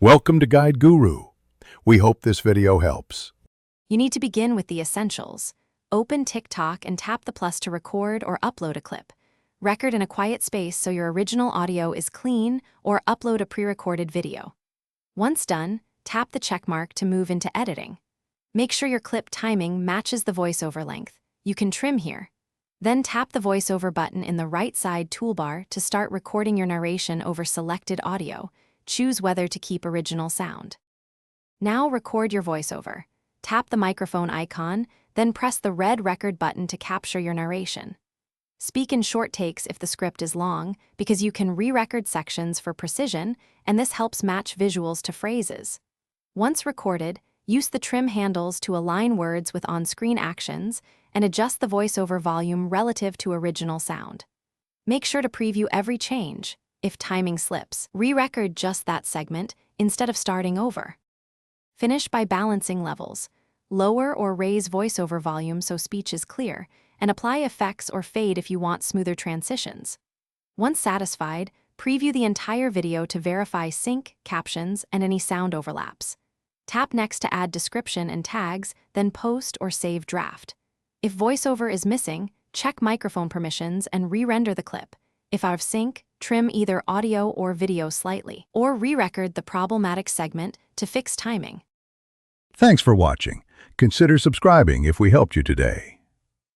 Welcome to Guide Guru. We hope this video helps. You need to begin with the essentials. Open TikTok and tap the plus to record or upload a clip. Record in a quiet space so your original audio is clean, or upload a pre-recorded video. Once done, tap the checkmark to move into editing. Make sure your clip timing matches the voiceover length. You can trim here. Then tap the voiceover button in the right side toolbar to start recording your narration over selected audio. Choose whether to keep original sound. Now record your voiceover. Tap the microphone icon, then press the red record button to capture your narration. Speak in short takes if the script is long, because you can re-record sections for precision, and this helps match visuals to phrases. Once recorded, use the trim handles to align words with on-screen actions and adjust the voiceover volume relative to original sound. Make sure to preview every change. If timing slips, re-record just that segment instead of starting over. Finish by balancing levels. Lower or raise voiceover volume so speech is clear, and apply effects or fade if you want smoother transitions. Once satisfied, preview the entire video to verify sync, captions, and any sound overlaps. Tap next to add description and tags, then post or save draft. If voiceover is missing, check microphone permissions and re-render the clip. If out of sync, trim either audio or video slightly, or re-record the problematic segment to fix timing. Thanks for watching. Consider subscribing if we helped you today.